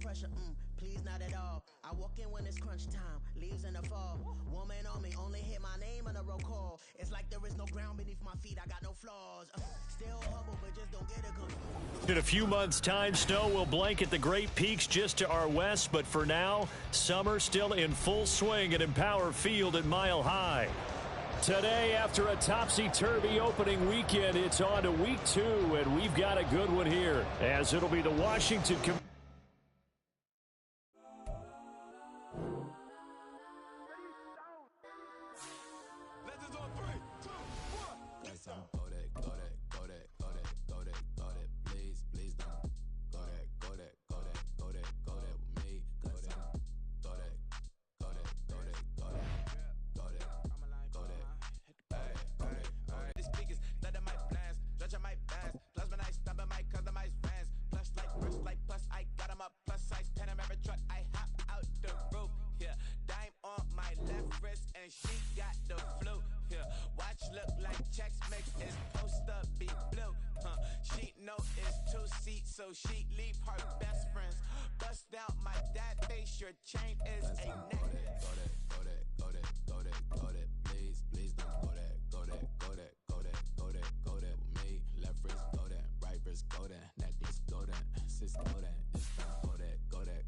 pressure, please not at all. I walk in when it's crunch time, leaves in the fall. Woman on me, only hit my name on a roll call. It's like there is no ground beneath my feet, I got no flaws. Still humble, but just don't get it confused. In a few months' time, snow will blanket the Great Peaks just to our west, but for now, summer still in full swing at Empower Field at Mile High. Today, after a topsy-turvy opening weekend, it's on to week 2, and we've got a good one here, as it'll be the Washington Commanders. So she leave her best friends. Bust out my dad face, your chain is a neck. Go that, please, don't go that with me. Left wrist, go that, right wrist, go that, necklace, go that, sis, go that, it's go that,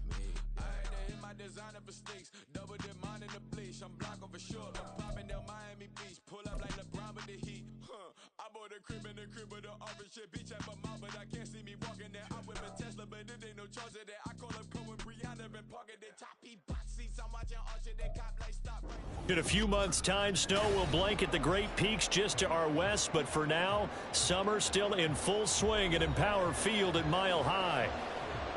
me. I had to hit my designer for sticks, double the mine in the bleach. I'm blocking for sure, I'm popping down Miami Beach, pull up like LeBron with the heat. I bought a crib in the crib with the orange shit. Beach at my mouth, but I can't see me walking there. I whip a Tesla, but it ain't no charge of that. I call up Cohen, Brianna, and parking the top box seats. I'm watching Archer, they cop like stop right. In a few months' time, snow will blanket the Great Peaks just to our west, but for now, summer still in full swing at Empower Field at Mile High.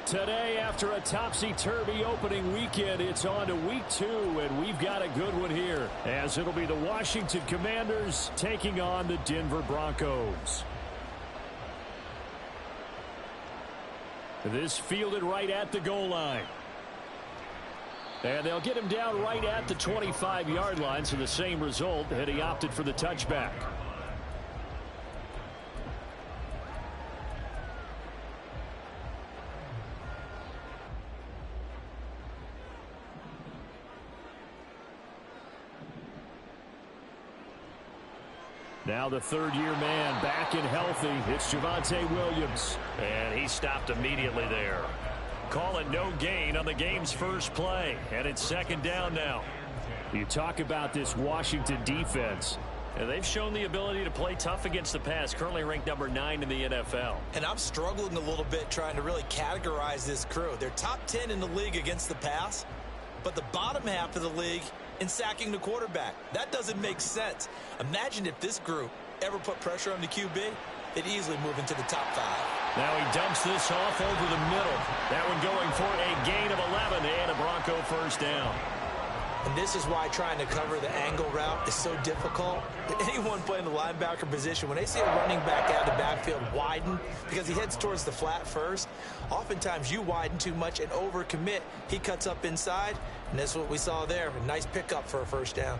Today, after a topsy-turvy opening weekend, it's on to week 2, and we've got a good one here, as it'll be the Washington Commanders taking on the Denver Broncos. This fielded right at the goal line. And they'll get him down right at the 25-yard line, so the same result, and he opted for the touchback. Now the third-year man back and healthy. It's Javonte Williams. And he stopped immediately there. Call it no gain on the game's first play. And it's second down now. You talk about this Washington defense. And they've shown the ability to play tough against the pass. Currently ranked number 9 in the NFL. And I'm struggling a little bit trying to really categorize this crew. They're top 10 in the league against the pass. But the bottom half of the league in sacking the quarterback. That doesn't make sense. Imagine if this group ever put pressure on the QB, they'd easily move into the top 5. Now he dumps this off over the middle. That one going for a gain of 11 and a Bronco first down. And this is why trying to cover the angle route is so difficult. Anyone playing the linebacker position, when they see a running back out of the backfield widen because he heads towards the flat first, oftentimes you widen too much and overcommit. He cuts up inside, and that's what we saw there. A nice pickup for a first down.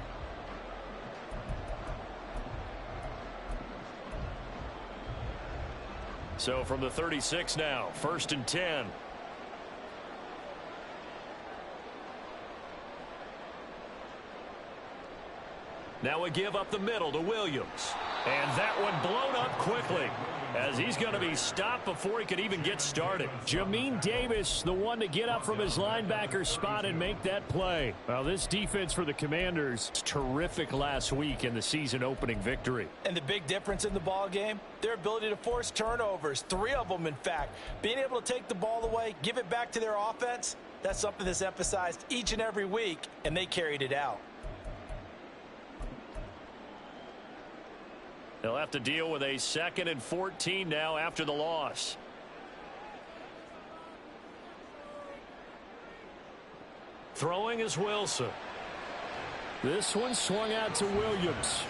So from the 36 now, 1st and 10. Now we give up the middle to Williams. And that one blown up quickly, as he's going to be stopped before he could even get started. Jamin Davis, the one to get up from his linebacker spot and make that play. Well, this defense for the Commanders, terrific last week in the season-opening victory. And the big difference in the ball game, their ability to force turnovers, 3 of them, in fact. Being able to take the ball away, give it back to their offense, that's something that's emphasized each and every week, and they carried it out. They'll have to deal with a 2nd and 14 now after the loss. Throwing is Wilson. This one swung out to Williams.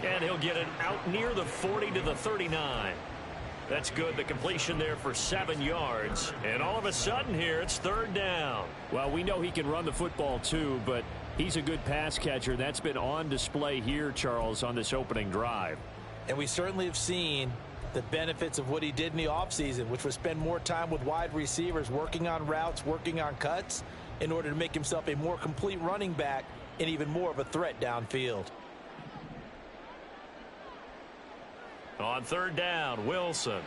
And he'll get it out near the 40 to the 39. That's good. The completion there for 7 yards. And all of a sudden here, it's 3rd down. Well, we know he can run the football too, but he's a good pass catcher. That's been on display here, Charles, on this opening drive. And we certainly have seen the benefits of what he did in the offseason, which was spend more time with wide receivers, working on routes, working on cuts, in order to make himself a more complete running back and even more of a threat downfield. On third down, Wilson.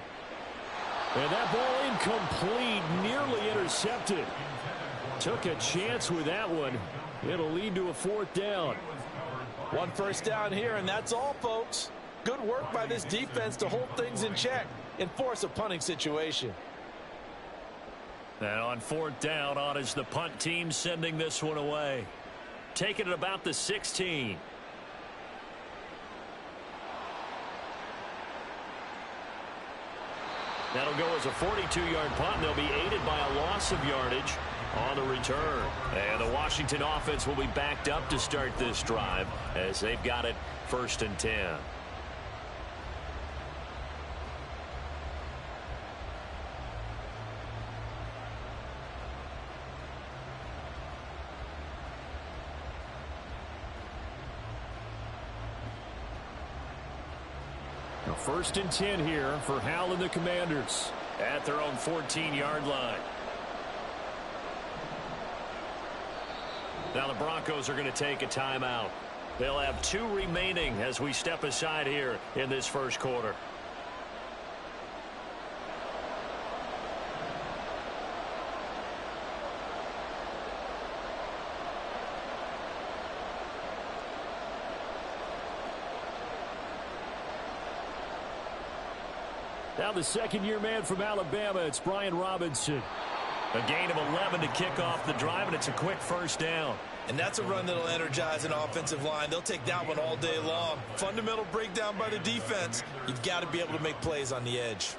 And that ball incomplete, nearly intercepted. Took a chance with that one. It'll lead to a fourth down. One first down here, and that's all, folks. Good work by this defense to hold things in check and force a punting situation. And on fourth down, on is the punt team sending this one away. Taking it about the 16. That'll go as a 42-yard punt, and they'll be aided by a loss of yardage on the return. And the Washington offense will be backed up to start this drive as they've got it 1st and 10. Now 1st and 10 here for Hal and the Commanders at their own 14-yard line. Now the Broncos are going to take a timeout. They'll have 2 remaining as we step aside here in this first quarter. Now the second-year man from Alabama, it's Brian Robinson. A gain of 11 to kick off the drive, and it's a quick first down. And that's a run that'll energize an offensive line. They'll take that one all day long. Fundamental breakdown by the defense. You've got to be able to make plays on the edge.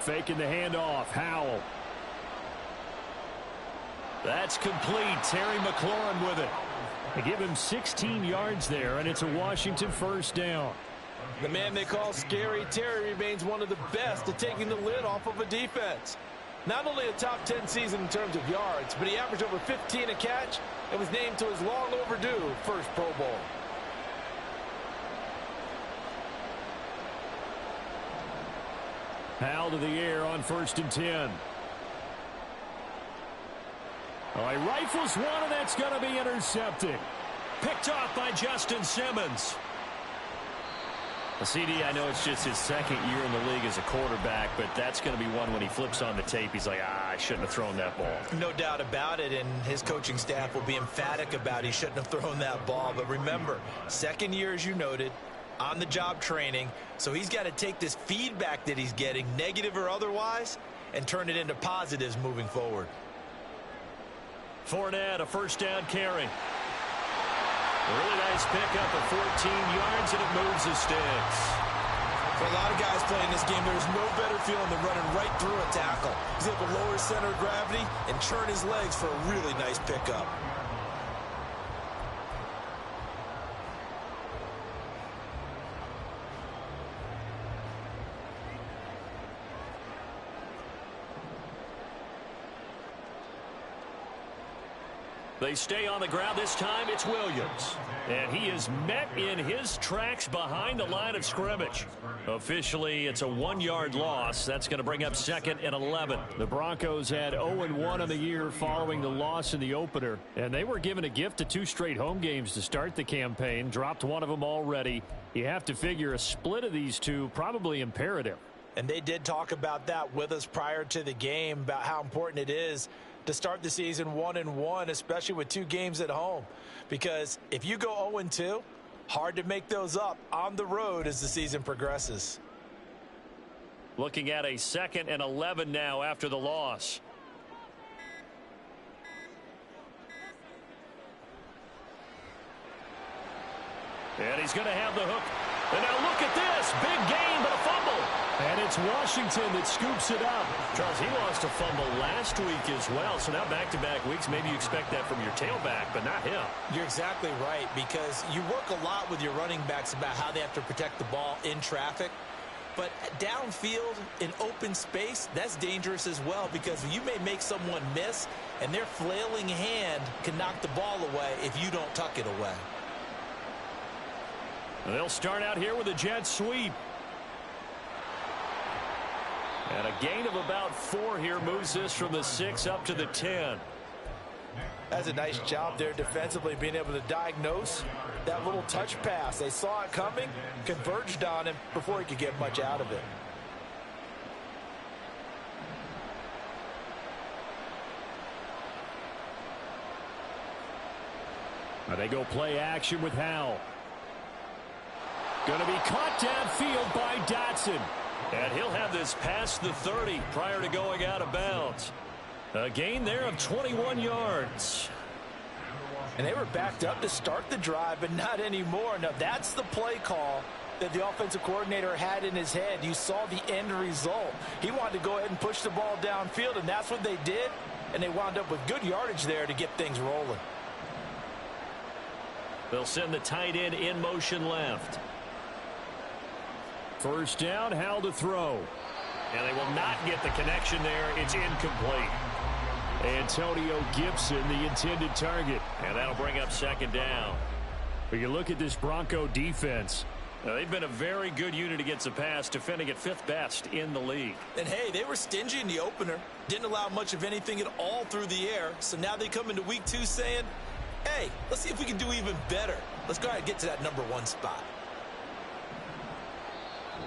Faking the handoff, Howell. That's complete. Terry McLaurin with it. They give him 16 yards there, and it's a Washington first down. The man they call Scary Terry remains one of the best at taking the lid off of a defense. Not only a top 10 season in terms of yards, but he averaged over 15 a catch and was named to his long overdue first Pro Bowl. Hal to the air on 1st and 10. Oh, he rifles one, and that's going to be intercepted. Picked off by Justin Simmons. CD, I know it's just his second year in the league as a quarterback, but that's going to be one when he flips on the tape, he's like, I shouldn't have thrown that ball. No doubt about it, and his coaching staff will be emphatic about he shouldn't have thrown that ball. But remember, second year, as you noted, on-the-job training, so he's got to take this feedback that he's getting, negative or otherwise, and turn it into positives moving forward. Fournette, a first down carry. Really nice pickup of 14 yards, and it moves the sticks. For a lot of guys playing this game, there's no better feeling than running right through a tackle. He's able to lower his center of gravity and churn his legs for a really nice pickup. They stay on the ground. This time it's Williams. And he is met in his tracks behind the line of scrimmage. Officially, it's a 1-yard loss. That's going to bring up 2nd and 11. The Broncos had 0-1 on the year following the loss in the opener. And they were given a gift of 2 straight home games to start the campaign. Dropped one of them already. You have to figure a split of these two probably imperative. And they did talk about that with us prior to the game, about how important it is to start the season 1-1, especially with 2 games at home. Because if you go 0-2, hard to make those up on the road as the season progresses. Looking at a 2nd and 11 now after the loss. And he's going to have the hook. And now look at this. Big gain, but a fumble. And it's Washington that scoops it up. Charles, he lost a fumble last week as well. So now back-to-back weeks, maybe you expect that from your tailback, but not him. You're exactly right, because you work a lot with your running backs about how they have to protect the ball in traffic. But downfield in open space, that's dangerous as well, because you may make someone miss, and their flailing hand can knock the ball away if you don't tuck it away. They'll start out here with a jet sweep. And a gain of about 4 here moves this from the 6 up to the 10. That's a nice job there defensively, being able to diagnose that little touch pass. They saw it coming, converged on him before he could get much out of it. Now they go play action with Howell. Going to be caught downfield by Dotson. And he'll have this past the 30 prior to going out of bounds. A gain there of 21 yards. And they were backed up to start the drive, but not anymore. Now, that's the play call that the offensive coordinator had in his head. You saw the end result. He wanted to go ahead and push the ball downfield, and that's what they did. And they wound up with good yardage there to get things rolling. They'll send the tight end in motion left. First down, Howell to throw. And they will not get the connection there. It's incomplete. Antonio Gibson, the intended target. And that'll bring up second down. But you look at this Bronco defense. Now, they've been a very good unit against the pass, defending at 5th best in the league. And, hey, they were stingy in the opener. Didn't allow much of anything at all through the air. So now they come into week 2 saying, hey, let's see if we can do even better. Let's go ahead and get to that #1 spot.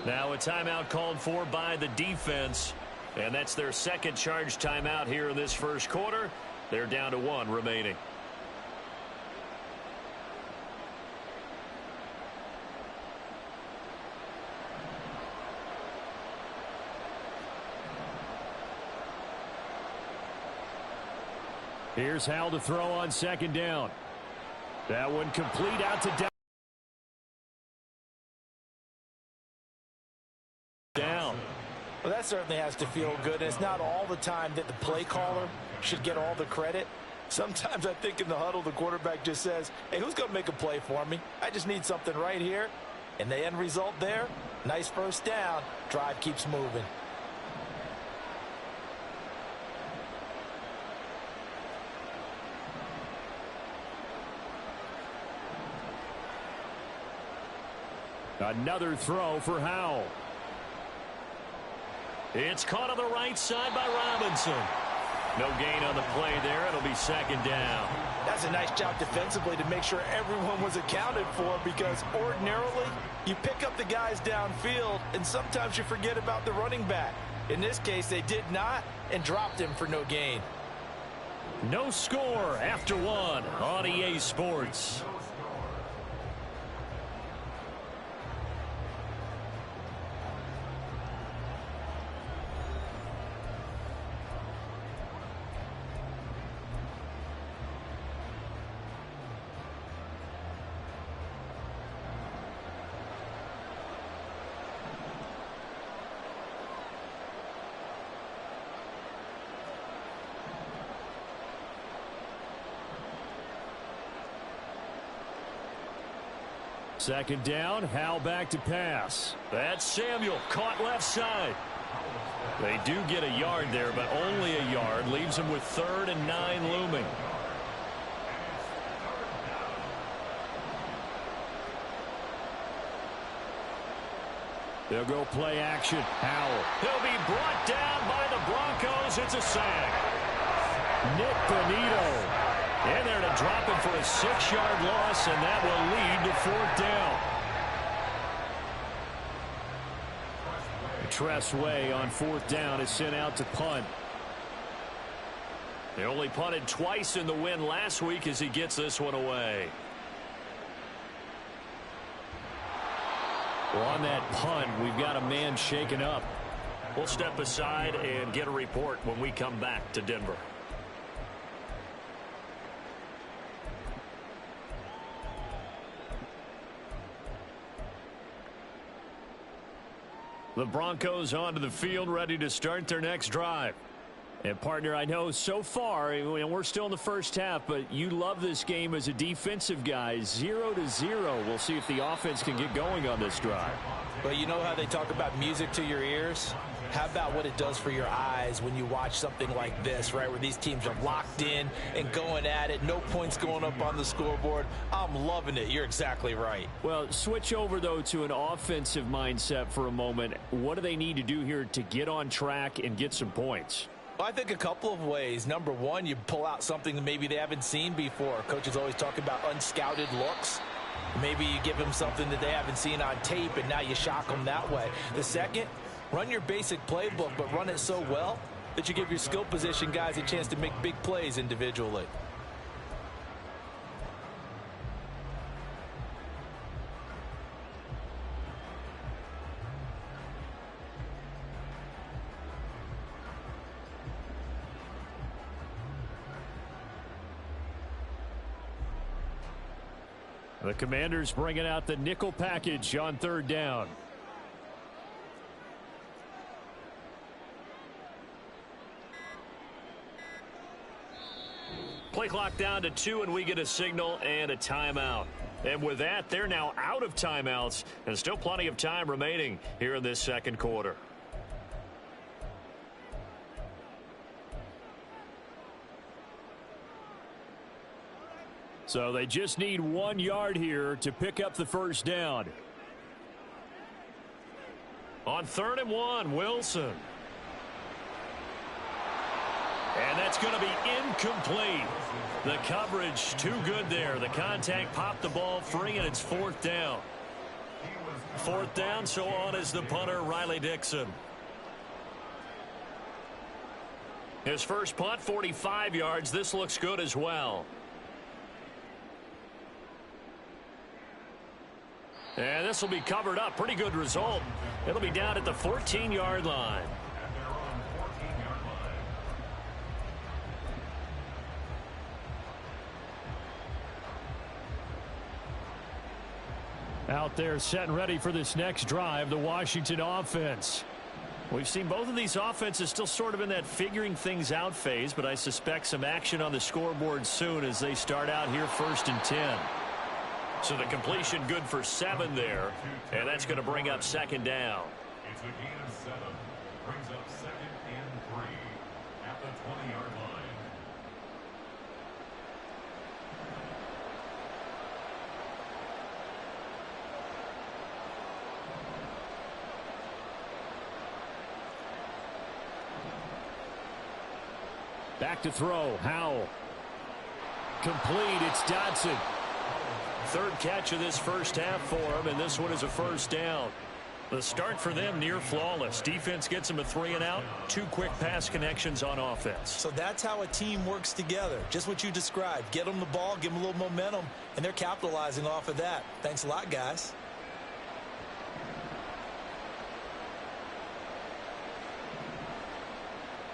Now a timeout called for by the defense. And that's their second charge timeout here in this first quarter. They're down to 1 remaining. Here's Howell to throw on second down. That one complete out to down. Well, that certainly has to feel good. And it's not all the time that the play caller should get all the credit. Sometimes I think in the huddle, the quarterback just says, hey, who's going to make a play for me? I just need something right here. And the end result there, nice first down. Drive keeps moving. Another throw for Howell. It's caught on the right side by Robinson. No gain on the play there. It'll be second down. That's a nice job defensively to make sure everyone was accounted for, because ordinarily you pick up the guys downfield and sometimes you forget about the running back. In this case, they did not and dropped him for no gain. No score after 1 on EA Sports. Second down, Howell back to pass. That's Samuel, caught left side. They do get a yard there, but only a yard. Leaves them with 3rd and 9 looming. They'll go play action. Howell. He'll be brought down by the Broncos. It's a sack. Nick Bonito in there to drop him for a 6-yard loss, and that will lead to 4th down. Tress Way on 4th down is sent out to punt. They only punted twice in the win last week as he gets this one away. Well, on that punt, we've got a man shaken up. We'll step aside and get a report when we come back to Denver. The Broncos onto the field, ready to start their next drive. And, partner, I know so far, and we're still in the first half, but you love this game as a defensive guy. 0-0. We'll see if the offense can get going on this drive. Well, you know how they talk about music to your ears? How about what it does for your eyes when you watch something like this, right, where these teams are locked in and going at it, no points going up on the scoreboard? I'm loving it. You're exactly right. Well, switch over, though, to an offensive mindset for a moment. What do they need to do here to get on track and get some points? Well, I think a couple of ways. Number one, you pull out something that maybe they haven't seen before. Coaches always talk about unscouted looks. Maybe you give them something that they haven't seen on tape, and now you shock them that way. The second, run your basic playbook, but run it so well that you give your skill position guys a chance to make big plays individually. The Commanders bringing out the nickel package on third down. Play clock down to 2, and we get a signal and a timeout. And with that, they're now out of timeouts, and still plenty of time remaining here in this second quarter. So they just need 1 yard here to pick up the first down. On 3rd and 1, Wilson. And that's going to be incomplete. The coverage too good there. The contact popped the ball free, and it's 4th down. 4th down, so on is the punter, Riley Dixon. His first punt, 45 yards. This looks good as well. And this will be covered up. Pretty good result. It'll be down at the 14-yard line. Out there set and ready for this next drive, the Washington offense. We've seen both of these offenses still sort of in that figuring things out phase, but I suspect some action on the scoreboard soon as they start out here 1st and 10. So the completion good for 7 there, and that's going to bring up 2nd down. It's a gain of 7. Brings up 2nd and 3 at the 20-yard line. Back to throw, Howell. Complete, it's Dodson. 3rd catch of this first half for him, and this one is a 1st down. The start for them near flawless. Defense gets them a 3 and out. 2 quick pass connections on offense. So that's how a team works together. Just what you described. Get them the ball, give them a little momentum, and they're capitalizing off of that. Thanks a lot, guys.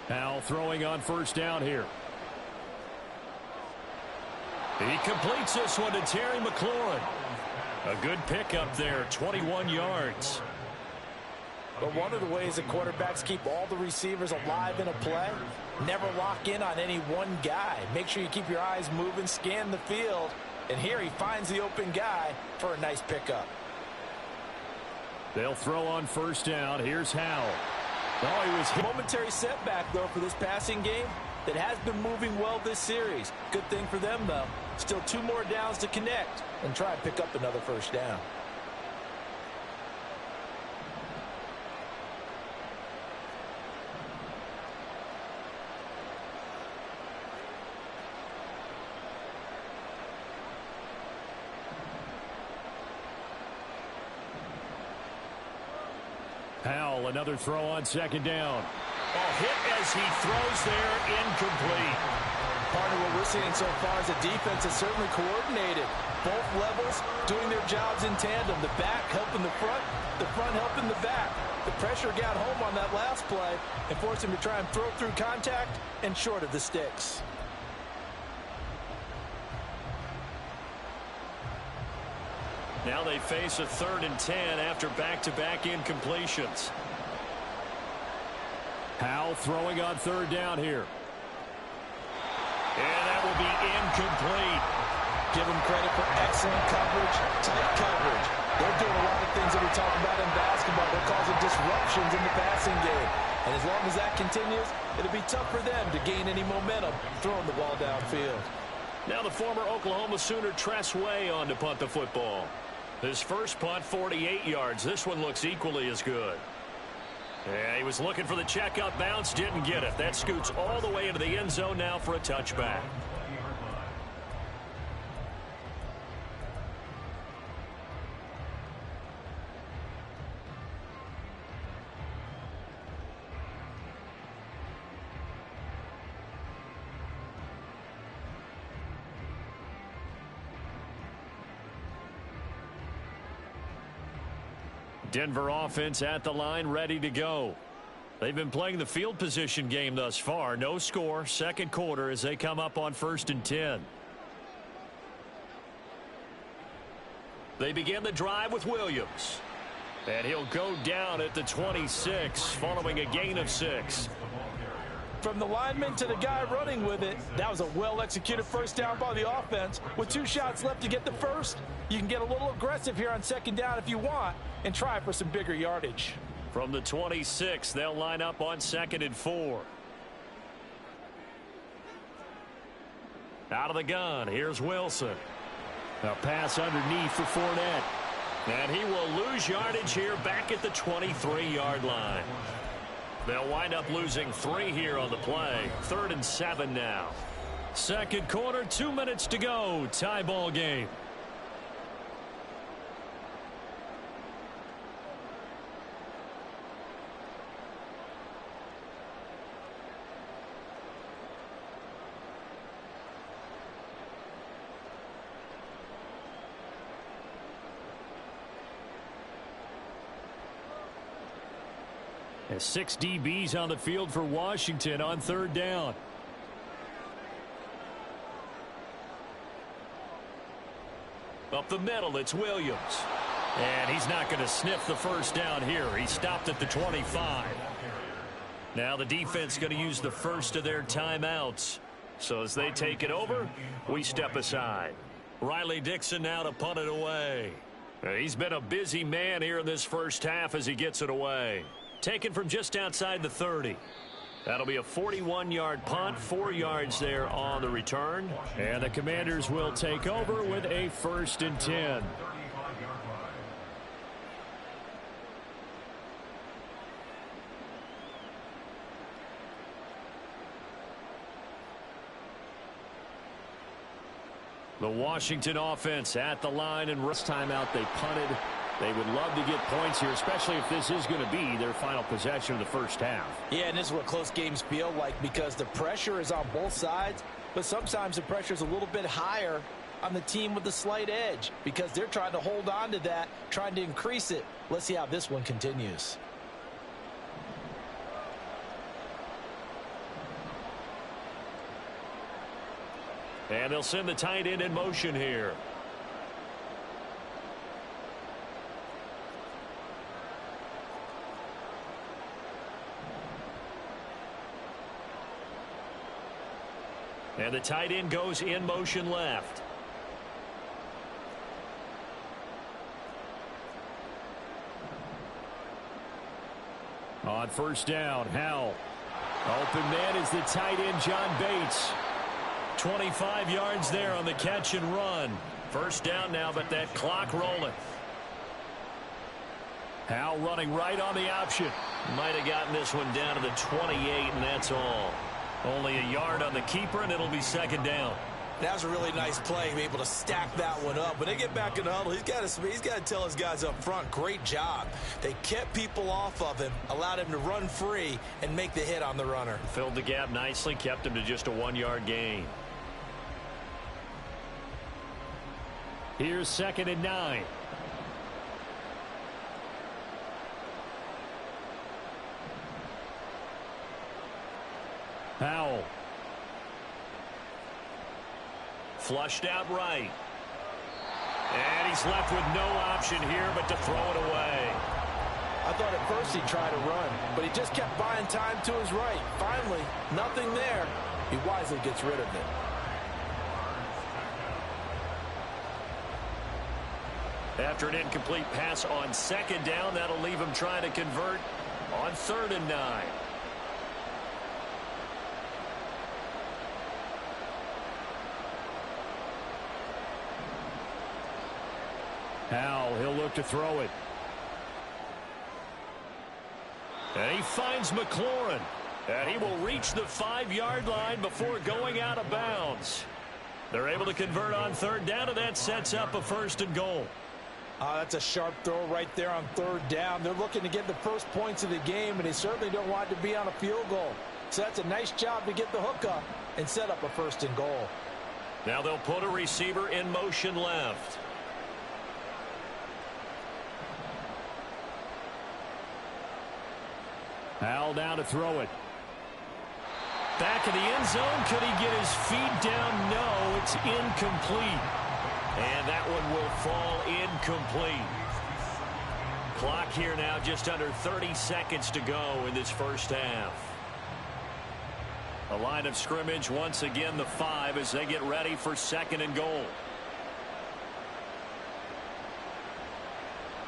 Howell throwing on 1st down here. He completes this one to Terry McLaurin. A good pickup there, 21 yards. But one of the ways that quarterbacks keep all the receivers alive in a play, never lock in on any one guy. Make sure you keep your eyes moving, scan the field, and here he finds the open guy for a nice pickup. They'll throw on 1st down. Here's Howell. Oh, he was hit. Momentary setback, though, for this passing game that has been moving well this series. Good thing for them, though. Still 2 more downs to connect and try and pick up another 1st down. Howell, another throw on 2nd down. Oh, hit as he throws there, incomplete. Partner, what we're seeing so far is the defense is certainly coordinated. Both levels doing their jobs in tandem. The back helping the front helping the back. The pressure got home on that last play and forced him to try and throw through contact and short of the sticks. Now they face a 3rd and 10 after back-to-back incompletions. Howell throwing on 3rd down here. And that will be incomplete. Give them credit for excellent coverage, tight coverage. They're doing a lot of things that we talk about in basketball. They're causing disruptions in the passing game. And as long as that continues, it'll be tough for them to gain any momentum throwing the ball downfield. Now the former Oklahoma Sooner Tress Way on to punt the football. His first punt, 48 yards. This one looks equally as good. Yeah, he was looking for the checkup bounce, didn't get it. That scoots all the way into the end zone now for a touchback. Denver offense at the line, ready to go. They've been playing the field position game thus far. No score, second quarter as they come up on 1st and 10. They begin the drive with Williams. And he'll go down at the 26 following a gain of 6. From the lineman to the guy running with it, that was a well-executed first down by the offense. With 2 shots left to get the first, you can get a little aggressive here on second down if you want and try for some bigger yardage. From the 26, they'll line up on 2nd and 4. Out of the gun, here's Wilson. A pass underneath for Fournette. And he will lose yardage here back at the 23-yard line. They'll wind up losing 3 here on the play. 3rd and 7 now. Second quarter, 2 minutes to go. Tie ball game. And 6 DBs on the field for Washington on 3rd down. Up the middle, it's Williams. And he's not going to sniff the first down here. He stopped at the 25. Now the defense going to use the first of their timeouts. So as they take it over, we step aside. Riley Dixon now to punt it away. He's been a busy man here in this first half as he gets it away. Taken from just outside the 30. That'll be a 41-yard punt, 4 yards there on the return. And the Commanders will take over with a 1st and 10. The Washington offense at the line, and this timeout they punted. They would love to get points here, especially if this is going to be their final possession of the first half. Yeah, and this is what close games feel like because the pressure is on both sides, but sometimes the pressure is a little bit higher on the team with the slight edge because they're trying to hold on to that, trying to increase it. Let's see how this one continues. And they'll send the tight end in motion here. And the tight end goes in motion left. On first down, Howell. Open man is the tight end, John Bates. 25 yards there on the catch and run. First down now, but that clock rolling. Howell running right on the option. Might have gotten this one down to the 28, and that's all. Only a yard on the keeper, and it'll be second down. That was a really nice play, be able to stack that one up. When they get back in the huddle, he's got to tell his guys up front, great job. They kept people off of him, allowed him to run free, and make the hit on the runner. Filled the gap nicely, kept him to just a 1-yard gain. Here's 2nd and 9. Howell. Flushed out right. And he's left with no option here but to throw it away. I thought at first he'd try to run, but he just kept buying time to his right. Finally, nothing there. He wisely gets rid of it. After an incomplete pass on second down, that'll leave him trying to convert on 3rd and 9. Howell, he'll look to throw it. And he finds McLaurin. And he will reach the 5-yard line before going out of bounds. They're able to convert on 3rd down, and that sets up a 1st and goal. That's a sharp throw right there on 3rd down. They're looking to get the first points of the game, and they certainly don't want to be on a field goal. So that's a nice job to get the hook up and set up a 1st and goal. Now they'll put a receiver in motion left. Howell down to throw it. Back in the end zone. Could he get his feet down? No, it's incomplete. And that one will fall incomplete. Clock here now just under 30 seconds to go in this first half. A line of scrimmage once again the 5 as they get ready for 2nd and goal.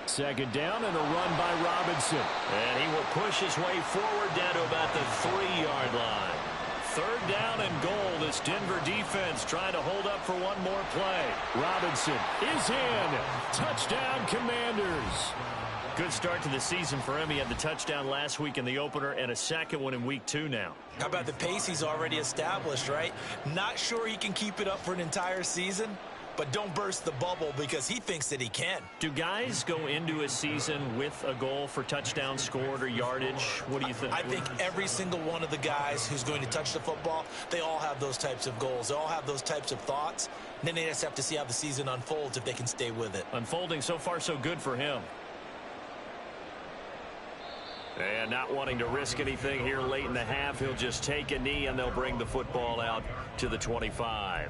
2nd down and a run by Robinson. And he will push his way forward down to about the 3-yard line. 3rd down and goal. This Denver defense trying to hold up for one more play. Robinson is in. Touchdown, Commanders. Good start to the season for him. He had the touchdown last week in the opener and a second one in week 2 now. How about the pace he's already established, right? Not sure he can keep it up for an entire season, but don't burst the bubble because he thinks that he can. Do guys go into a season with a goal for touchdown scored or yardage? What do you think? I think every single one of the guys who's going to touch the football, they all have those types of goals. They all have those types of thoughts. And then they just have to see how the season unfolds if they can stay with it. Unfolding so far so good for him. And not wanting to risk anything here late in the half, he'll just take a knee and they'll bring the football out to the 25.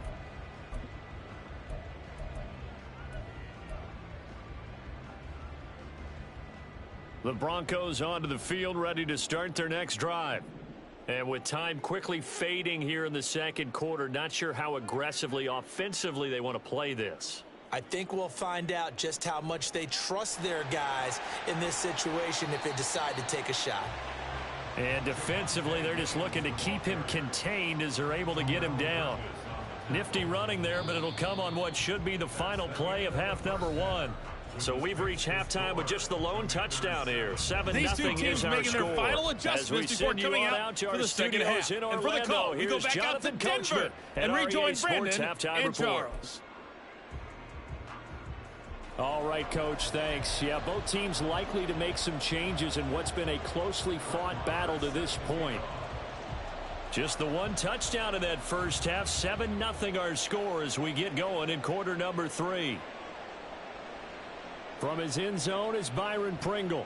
The Broncos onto the field, ready to start their next drive. And with time quickly fading here in the second quarter, not sure how aggressively, offensively they want to play this. I think we'll find out just how much they trust their guys in this situation if they decide to take a shot. And defensively, they're just looking to keep him contained as they're able to get him down. Nifty running there, but it'll come on what should be the final play of half number 1. So we've reached halftime with just the lone touchdown here. 7-0 is our score. Their final adjustments before coming out to for our the second half. in And for the call, we go back out to Denver and rejoin Brandon and Charles. All right, Coach, thanks. Yeah, both teams likely to make some changes in what's been a closely fought battle to this point. Just the one touchdown in that first half. 7-0 our score as we get going in quarter number 3. From his end zone is Byron Pringle.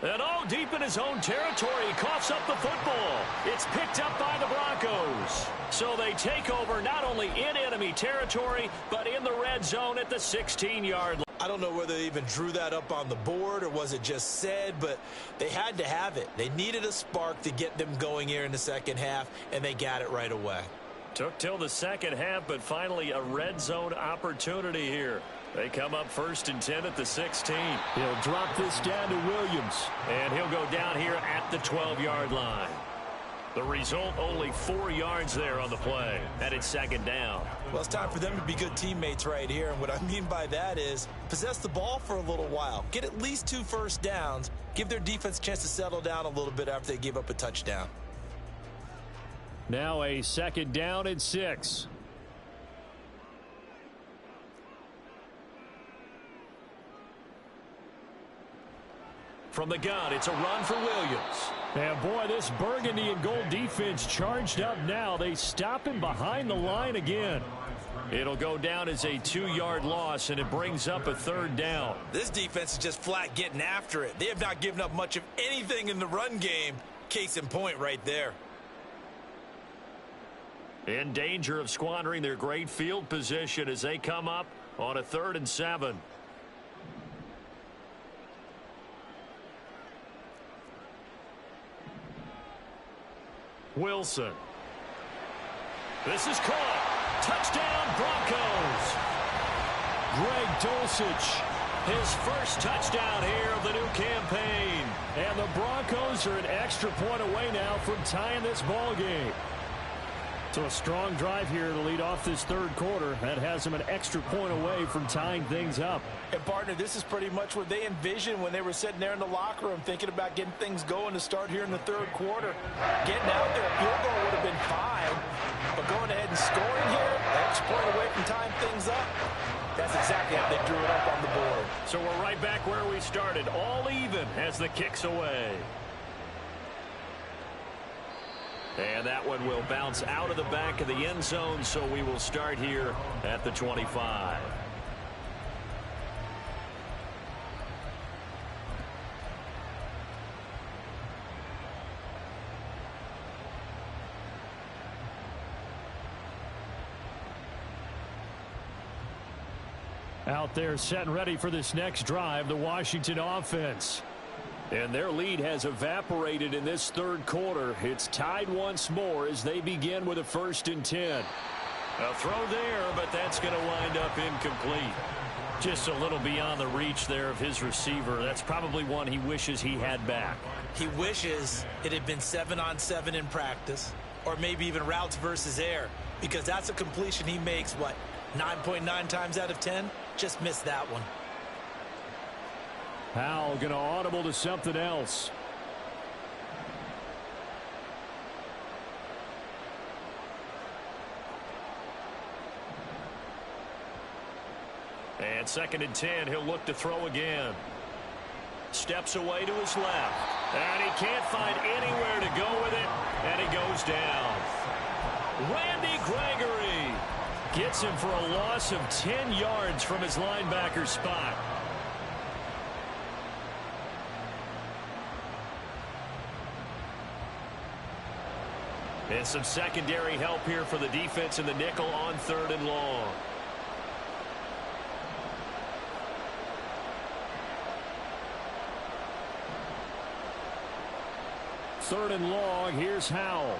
And all deep in his own territory, he coughs up the football. It's picked up by the Broncos. So they take over not only in enemy territory, but in the red zone at the 16-yard line. I don't know whether they even drew that up on the board or was it just said, but they had to have it. They needed a spark to get them going here in the second half, and they got it right away. Took till the second half, but finally a red zone opportunity here. They come up 1st and 10 at the 16. He'll drop this down to Williams. And he'll go down here at the 12-yard line. The result, only 4 yards there on the play. And it's 2nd down. Well, it's time for them to be good teammates right here. And what I mean by that is possess the ball for a little while. Get at least 2 first downs. Give their defense a chance to settle down a little bit after they give up a touchdown. Now a 2nd down and 6. From the gun, it's a run for Williams. And boy, this burgundy and gold defense charged up now. They stop him behind the line again. It'll go down as a 2-yard loss, and it brings up a 3rd down. This defense is just flat getting after it. They have not given up much of anything in the run game. Case in point right there. In danger of squandering their great field position as they come up on a 3rd and 7. Wilson. This is caught. Touchdown, Broncos. Greg Dulcich His first touchdown here of the new campaign. And the Broncos are an extra point away now from tying this ball game. So a strong drive here to lead off this third quarter. That has them an extra point away from tying things up. And, partner, this is pretty much what they envisioned when they were sitting there in the locker room thinking about getting things going to start here in the third quarter. Getting out there, a field goal would have been fine. But going ahead and scoring here, an extra point away from tying things up, that's exactly how they drew it up on the board. So we're right back where we started, all even as the kick's away. And that one will bounce out of the back of the end zone, so we will start here at the 25. Out there set and ready for this next drive, the Washington offense. And their lead has evaporated in this third quarter. It's tied once more as they begin with a 1st and 10. A throw there, but that's going to wind up incomplete. Just a little beyond the reach there of his receiver. That's probably one he wishes he had back. He wishes it had been 7-on-7 in practice, or maybe even routes versus air, because that's a completion he makes, 9.9 times out of 10? Just missed that one. Howell going to audible to something else. And 2nd and 10, he'll look to throw again. Steps away to his left. And he can't find anywhere to go with it. And he goes down. Randy Gregory gets him for a loss of 10 yards from his linebacker spot. And some secondary help here for the defense in the nickel on 3rd and long. Third and long, here's Howell.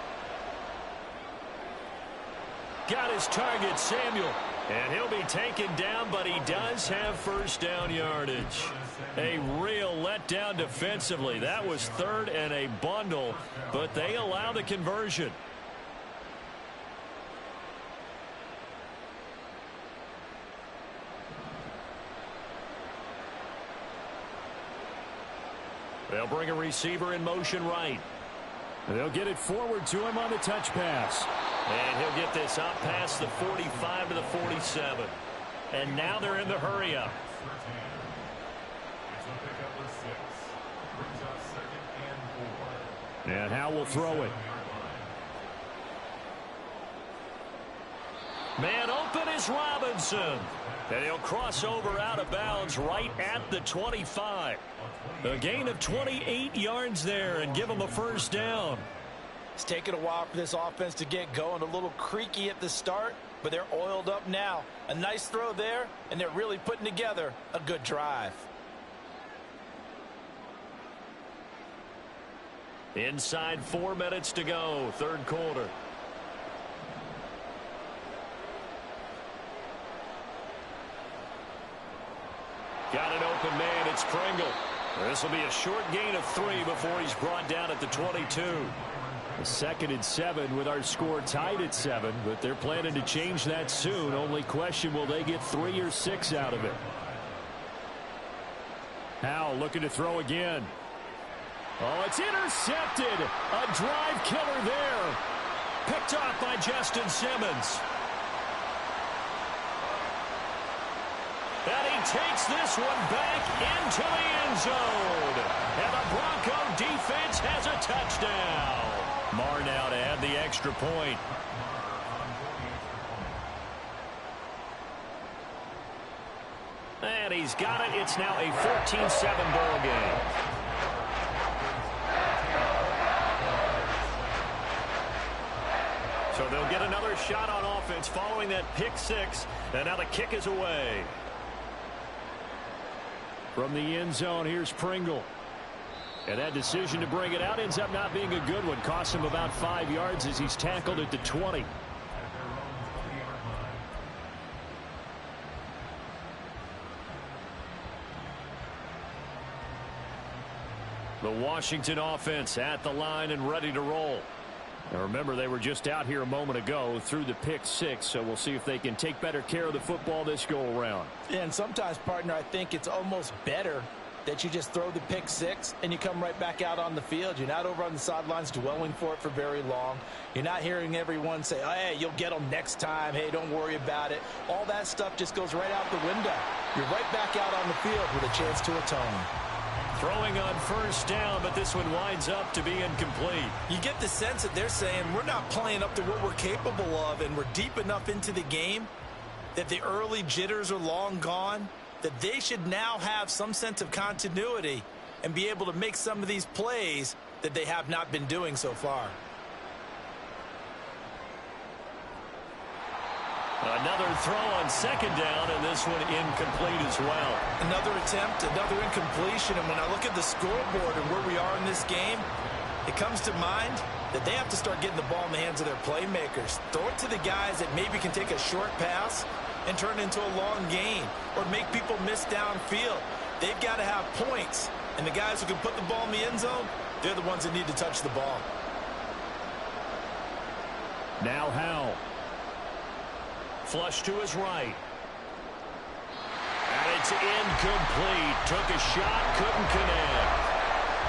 Got his target, Samuel. And he'll be taken down, but he does have 1st down yardage. A real letdown defensively. That was 3rd and a bundle, but they allow the conversion. They'll bring a receiver in motion right. They'll get it forward to him on the touch pass. And he'll get this out past the 45 to the 47. And now they're in the hurry up. And Howell will throw it. Man open is Robinson. And he'll cross over out of bounds right at the 25. A gain of 28 yards there and give him a 1st down. It's taken a while for this offense to get going. A little creaky at the start, but they're oiled up now. A nice throw there, and they're really putting together a good drive. Inside 4 minutes to go, third quarter. Got an open man, it's Pringle. This will be a short gain of 3 before he's brought down at the 22. The 2nd and 7 with our score tied at 7, but they're planning to change that soon. Only question, will they get 3 or 6 out of it? Howell looking to throw again. Oh, it's intercepted. A drive killer there. Picked off by Justin Simmons. And he takes this one back into the end zone. And the Bronco defense has a touchdown. Marr now to add the extra point. And he's got it. It's now a 14-7 ball game. So they'll get another shot on offense following that pick 6. And now the kick is away. From the end zone, here's Pringle. And that decision to bring it out ends up not being a good one. Costs him about 5 yards as he's tackled at the 20. The Washington offense at the line and ready to roll. Now remember, they were just out here a moment ago through the pick 6, so we'll see if they can take better care of the football this go-around. And sometimes, partner, I think it's almost better that you just throw the pick 6 and you come right back out on the field. You're not over on the sidelines dwelling for it for very long. You're not hearing everyone say, oh, hey, you'll get them next time. Hey, don't worry about it. All that stuff just goes right out the window. You're right back out on the field with a chance to atone. Throwing on first down, but this one winds up to be incomplete. You get the sense that they're saying we're not playing up to what we're capable of, and we're deep enough into the game that the early jitters are long gone, that they should now have some sense of continuity and be able to make some of these plays that they have not been doing so far. Another throw on second down, and this one incomplete as well. Another attempt, another incompletion, and when I look at the scoreboard and where we are in this game, it comes to mind that they have to start getting the ball in the hands of their playmakers. Throw it to the guys that maybe can take a short pass and turn it into a long gain or make people miss downfield. They've got to have points, and the guys who can put the ball in the end zone, they're the ones that need to touch the ball. Now Howell. Flush to his right. And it's incomplete. Took a shot, couldn't connect.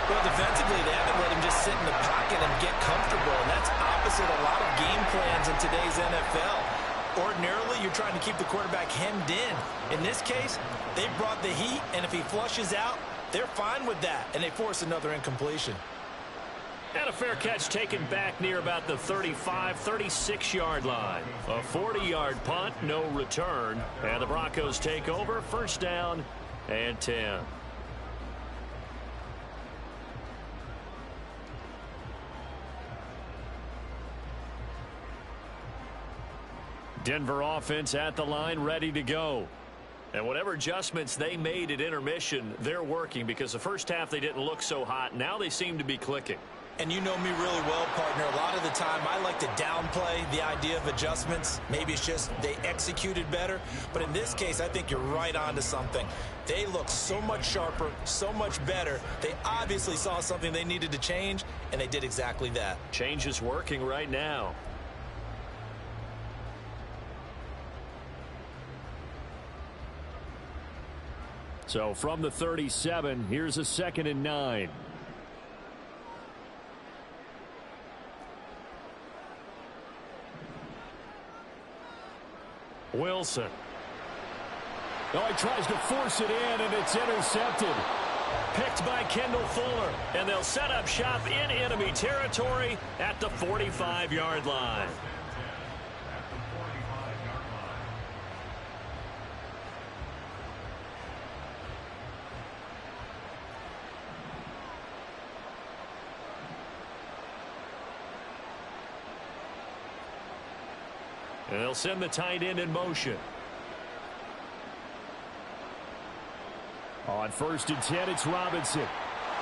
Well, defensively, they haven't let him just sit in the pocket and get comfortable, and that's opposite a lot of game plans in today's NFL. Ordinarily, you're trying to keep the quarterback hemmed in. In this case, they brought the heat, and if he flushes out, they're fine with that, and they force another incompletion. And a fair catch taken back near about the 35, 36-yard line. A 40-yard punt, no return. And the Broncos take over, first down and 10. Denver offense at the line, ready to go. And whatever adjustments they made at intermission, they're working because the first half they didn't look so hot. Now they seem to be clicking. And you know me really well, partner. A lot of the time, I like to downplay the idea of adjustments. Maybe it's just they executed better. But in this case, I think you're right on to something. They look so much sharper, so much better. They obviously saw something they needed to change, and they did exactly that. Change is working right now. So from the 37, here's a 2nd and 9. Wilson. Oh, he tries to force it in, and it's intercepted. Picked by Kendall Fuller, and they'll set up shop in enemy territory at the 45-yard line. And they'll send the tight end in motion. On 1st and 10, it's Robinson.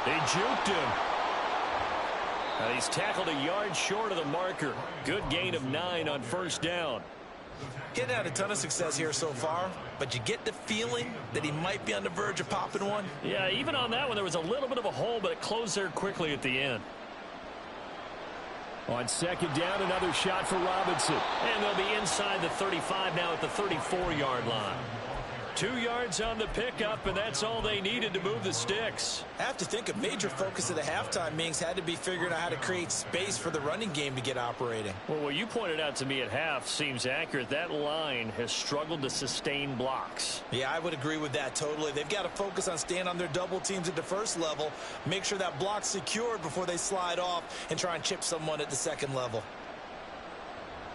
They juked him. He's tackled a yard short of the marker. Good gain of 9 on first down. Getting had a ton of success here so far, but you get the feeling that he might be on the verge of popping one. Yeah, even on that one, there was a little bit of a hole, but it closed there quickly at the end. On 2nd down, another shot for Robinson. And they'll be inside the 35 now at the 34-yard line. 2 yards on the pickup, and that's all they needed to move the sticks. I have to think a major focus of the halftime meetings had to be figuring out how to create space for the running game to get operating. Well, what you pointed out to me at half seems accurate. That line has struggled to sustain blocks. Yeah, I would agree with that totally. They've got to focus on staying on their double teams at the first level, make sure that block's secured before they slide off and try and chip someone at the second level.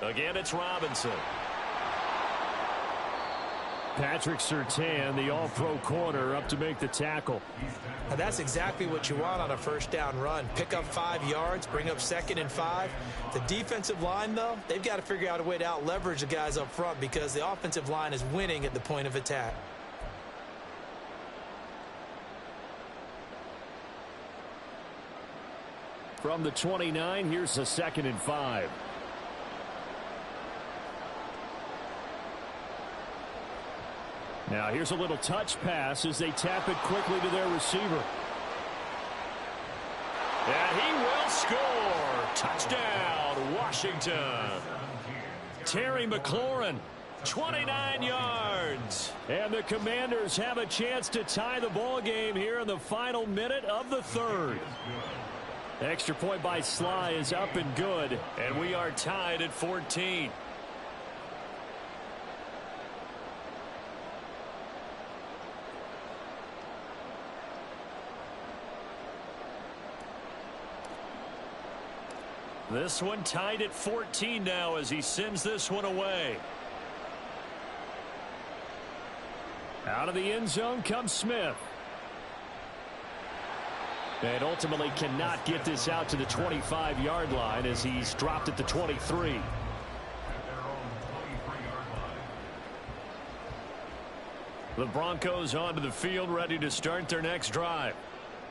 Again, it's Robinson. Patrick Surtain, the all-pro corner, up to make the tackle. Now that's exactly what you want on a first down run. Pick up 5 yards, bring up 2nd and 5. The defensive line, though, they've got to figure out a way to out-leverage the guys up front because the offensive line is winning at the point of attack. From the 29, here's a 2nd and 5. Now here's a little touch pass as they tap it quickly to their receiver. And he will score. Touchdown, Washington. Terry McLaurin, 29 yards. And the Commanders have a chance to tie the ball game here in the final minute of the third. Extra point by Sly is up and good, and we are tied at 14. This one tied at 14 now as he sends this one away. Out of the end zone comes Smith. And ultimately cannot get this out to the 25-yard line as he's dropped at the 23. The Broncos onto the field ready to start their next drive.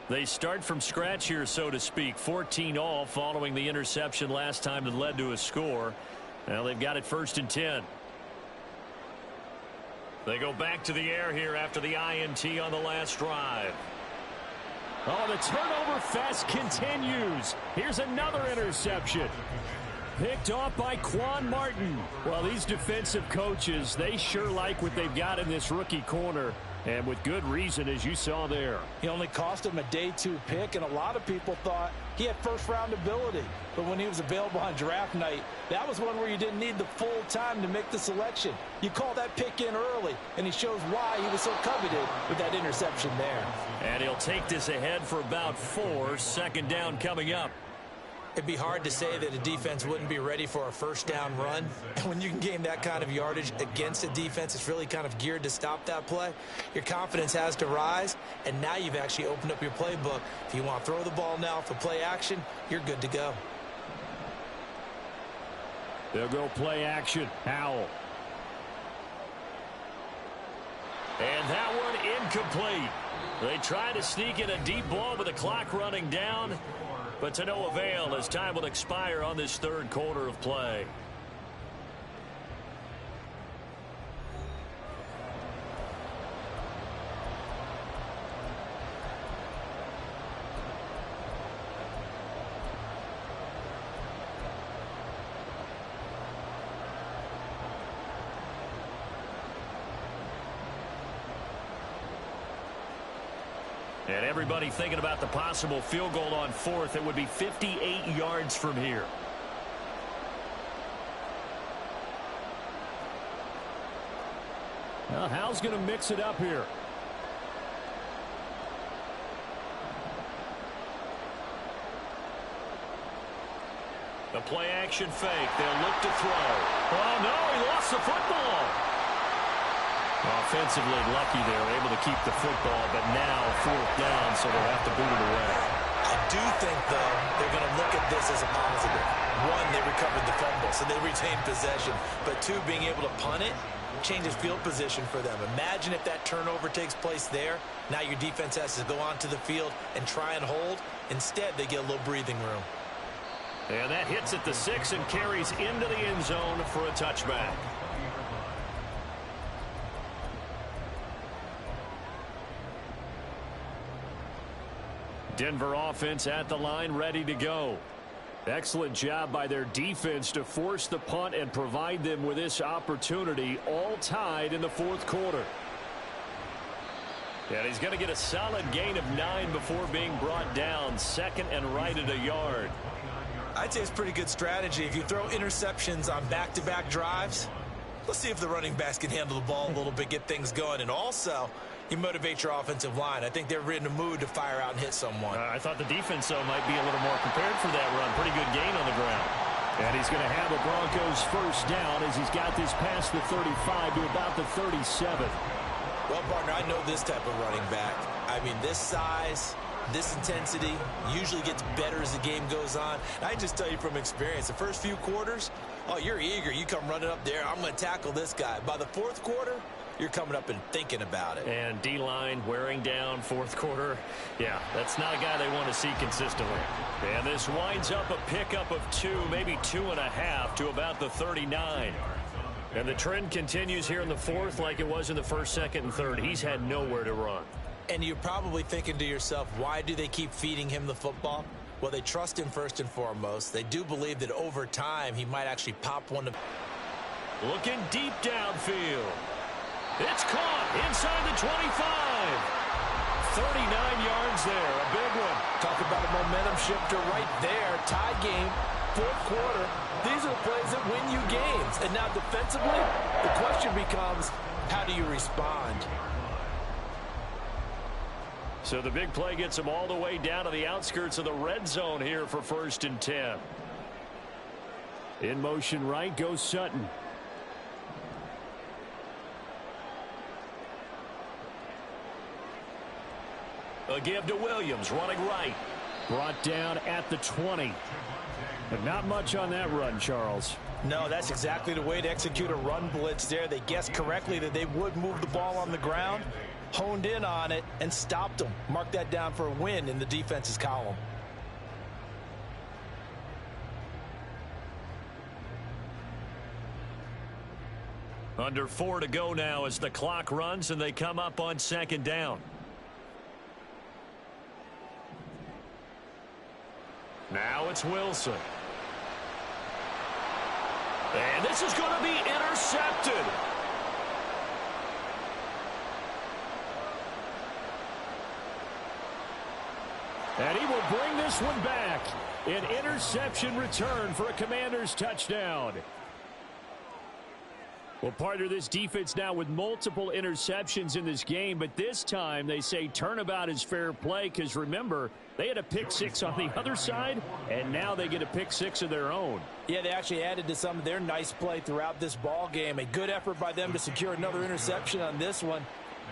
They start from scratch here, so to speak. 14 all following the interception last time that led to a score. Now they've got it 1st and 10. They go back to the air here after the INT on the last drive. Oh, the turnover fest continues. Here's another interception. Picked off by Quan Martin. Well, these defensive coaches, they sure like what they've got in this rookie corner. And with good reason, as you saw there. He only cost him a day 2 pick, and a lot of people thought he had first-round ability. But when he was available on draft night, that was one where you didn't need the full time to make the selection. You call that pick in early, and he shows why he was so coveted with that interception there. And he'll take this ahead for about 4. 2nd down coming up. It'd be hard to say that a defense wouldn't be ready for a first down run. And when you can gain that kind of yardage against a defense that's really kind of geared to stop that play, your confidence has to rise, and now you've actually opened up your playbook. If you want to throw the ball now for play action, you're good to go. They'll go play action. Howell. And that one incomplete. They try to sneak in a deep ball with the clock running down, but to no avail as time will expire on this 3rd quarter of play. And everybody thinking about the possible field goal on 4th. It would be 58 yards from here. Well, Howell's going to mix it up here. The play action fake. They'll look to throw. Oh, no, he lost the football. Offensively lucky they were able to keep the football, but now 4th down, so they'll have to boot it away. I do think, though, they're going to look at this as a positive. 1, they recovered the fumble, so they retained possession. But 2, being able to punt it changes field position for them. Imagine if that turnover takes place there. Now your defense has to go onto the field and try and hold. Instead, they get a little breathing room. And that hits at the 6 and carries into the end zone for a touchback. Denver offense at the line, ready to go. Excellent job by their defense to force the punt and provide them with this opportunity, all tied in the 4th quarter. And he's going to get a solid gain of 9 before being brought down. 2nd and right at a yard. I'd say it's pretty good strategy. If you throw interceptions on back-to-back drives, let's see if the running backs can handle the ball a little bit, get things going. And also, you motivate your offensive line. I think they're in a mood to fire out and hit someone. I thought the defense, though, might be a little more prepared for that run. Pretty good gain on the ground. And he's going to have the Broncos 1st down as he's got this past the 35 to about the 37. Well, partner, I know this type of running back. I mean, this size, this intensity usually gets better as the game goes on. And I just tell you from experience, the first few quarters, oh, you're eager. You come running up there. I'm going to tackle this guy. By the 4th quarter, you're coming up and thinking about it. And D-line wearing down 4th quarter. Yeah, that's not a guy they want to see consistently. And this winds up a pickup of 2, maybe 2.5 to about the 39. And the trend continues here in the 4th like it was in the 1st, 2nd, and 3rd. He's had nowhere to run. And you're probably thinking to yourself, why do they keep feeding him the football? Well, they trust him first and foremost. They do believe that over time he might actually pop one. Looking deep downfield. It's caught inside the 25. 39 yards there, a big one. Talk about a momentum shifter right there. Tie game, fourth quarter. These are the plays that win you games. And now defensively, the question becomes, how do you respond? So the big play gets them all the way down to the outskirts of the red zone here for 1st and 10. In motion right goes Sutton. A give to Williams, running right. Brought down at the 20. But not much on that run, Charles. No, that's exactly the way to execute a run blitz there. They guessed correctly that they would move the ball on the ground, honed in on it, and stopped them. Mark that down for a win in the defense's column. Under 4 to go now as the clock runs and they come up on 2nd down. Now it's Wilson. And this is going to be intercepted. And he will bring this one back. An interception return for a Commanders touchdown. Well, partner, this defense now with multiple interceptions in this game, but this time they say turnabout is fair play because, remember, they had a pick 6 on the other side, and now they get a pick 6 of their own. Yeah, they actually added to some of their nice play throughout this ball game. A good effort by them to secure another interception on this one.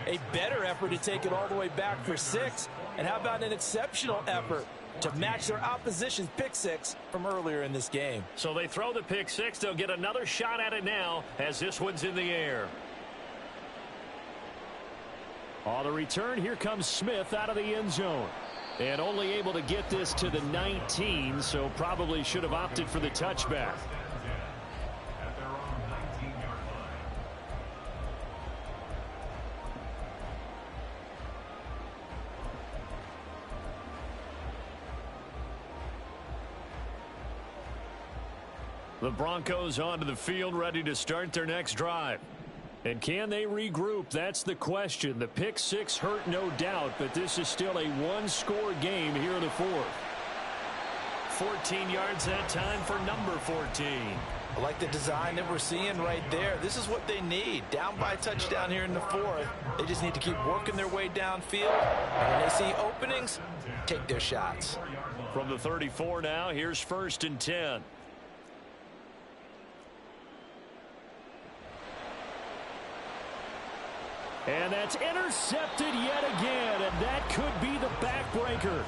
A better effort to take it all the way back for 6. And how about an exceptional effort to match their opposition's pick 6 from earlier in this game? So they throw the pick 6. They'll get another shot at it now as this one's in the air. On the return, here comes Smith out of the end zone. And only able to get this to the 19, so probably should have opted for the touchback. At their own 19-yard line. The Broncos onto the field, ready to start their next drive. And can they regroup? That's the question. The pick 6 hurt, no doubt, but this is still a one-score game here in the 4th. 14 yards that time for number 14. I like the design that we're seeing right there. This is what they need. Down by a touchdown here in the 4th. They just need to keep working their way downfield. And when they see openings, take their shots. From the 34 now, here's 1st and 10. And that's intercepted yet again, and that could be the backbreaker.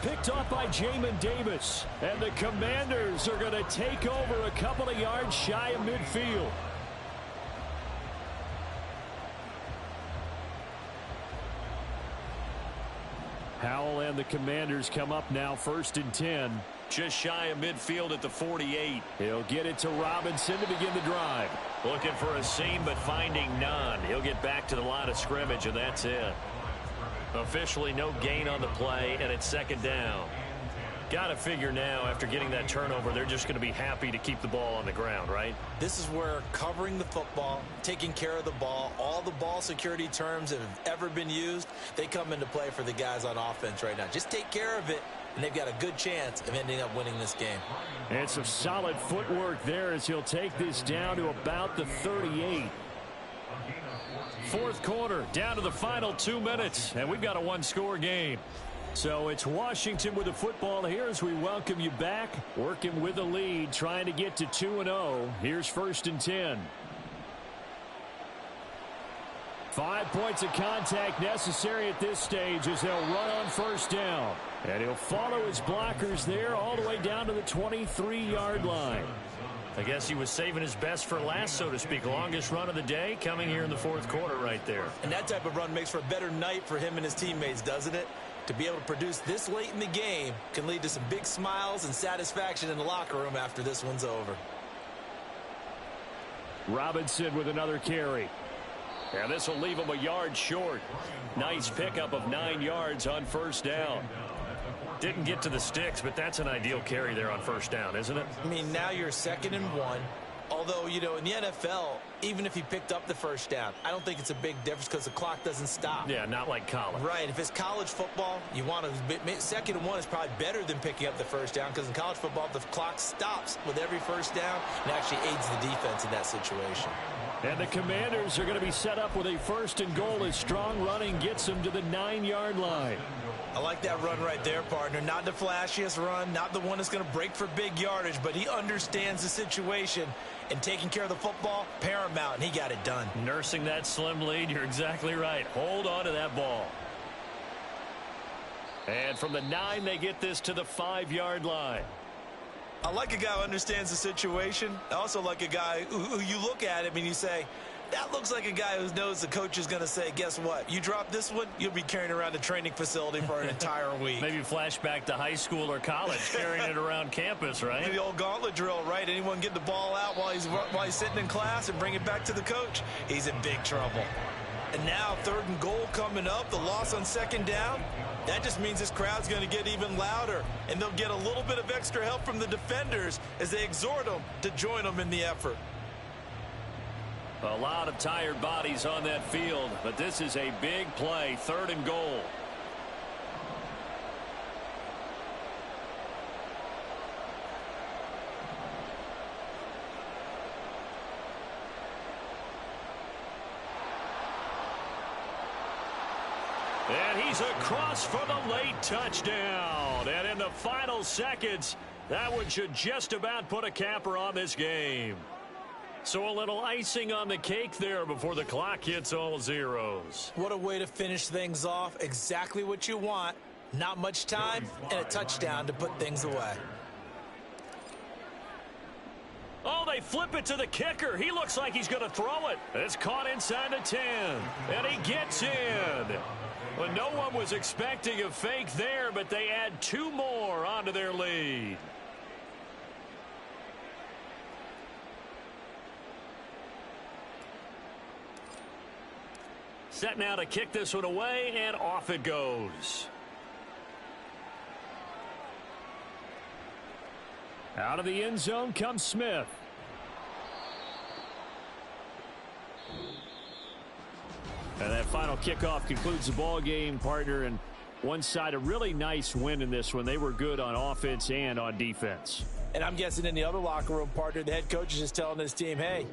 Picked off by Jamin Davis, and the Commanders are going to take over a couple of yards shy of midfield. Howell and the Commanders come up now 1st and 10. Just shy of midfield at the 48. He'll get it to Robinson to begin the drive. Looking for a seam, but finding none. He'll get back to the line of scrimmage, and that's it. Officially no gain on the play, and it's 2nd down. Got to figure now, after getting that turnover, they're just going to be happy to keep the ball on the ground, right? This is where covering the football, taking care of the ball, all the ball security terms that have ever been used, they come into play for the guys on offense right now. Just take care of it, and they've got a good chance of ending up winning this game. And some solid footwork there as he'll take this down to about the 38. 4th quarter, down to the final 2 minutes, and we've got a one-score game. So it's Washington with the football here as we welcome you back. Working with a lead, trying to get to 2-0. Here's 1st and 10. 5 points of contact necessary at this stage as they'll run on 1st down. And he'll follow his blockers there all the way down to the 23-yard line. I guess he was saving his best for last, so to speak. Longest run of the day coming here in the 4th quarter right there. And that type of run makes for a better night for him and his teammates, doesn't it? To be able to produce this late in the game can lead to some big smiles and satisfaction in the locker room after this one's over. Robinson with another carry. And this will leave him a yard short. Nice pickup of 9 yards on 1st down. Didn't get to the sticks, but that's an ideal carry there on first down, isn't it? I mean, now you're 2nd and 1. Although, you know, in the NFL, even if he picked up the first down, I don't think it's a big difference because the clock doesn't stop. Yeah, not like college. Right. If it's college football, you want to 2nd and 1 is probably better than picking up the first down because in college football, the clock stops with every first down and actually aids the defense in that situation. And the Commanders are going to be set up with a 1st and goal as strong running gets them to the 9-yard line. I like that run right there, partner. Not the flashiest run, not the one that's going to break for big yardage, but he understands the situation, and taking care of the football, paramount, and he got it done. Nursing that slim lead, you're exactly right. Hold on to that ball. And from the 9, they get this to the 5-yard line. I like a guy who understands the situation. I also like a guy who you look at him and you say, that looks like a guy who knows the coach is going to say, guess what? You drop this one, you'll be carrying around a training facility for an entire week. Maybe flashback to high school or college, carrying it around campus, right? The old gauntlet drill, right? Anyone get the ball out while he's sitting in class and bring it back to the coach? He's in big trouble. And now 3rd and goal coming up, the loss on 2nd down. That just means this crowd's going to get even louder, and they'll get a little bit of extra help from the defenders as they exhort them to join them in the effort. A lot of tired bodies on that field, but this is a big play, 3rd and goal. And he's across for the late touchdown. And in the final seconds, that one should just about put a capper on this game. So a little icing on the cake there before the clock hits all zeros. What a way to finish things off. Exactly what you want. Not much time and a touchdown to put things away. Oh, they flip it to the kicker. He looks like he's going to throw it. It's caught inside the 10, and he gets in. Well, no one was expecting a fake there, but they add 2 more onto their lead. Set now to kick this one away, and off it goes. Out of the end zone comes Smith. And that final kickoff concludes the ball game, partner. And one side, a really nice win in this one. They were good on offense and on defense. And I'm guessing in the other locker room, partner, the head coach is just telling his team, hey,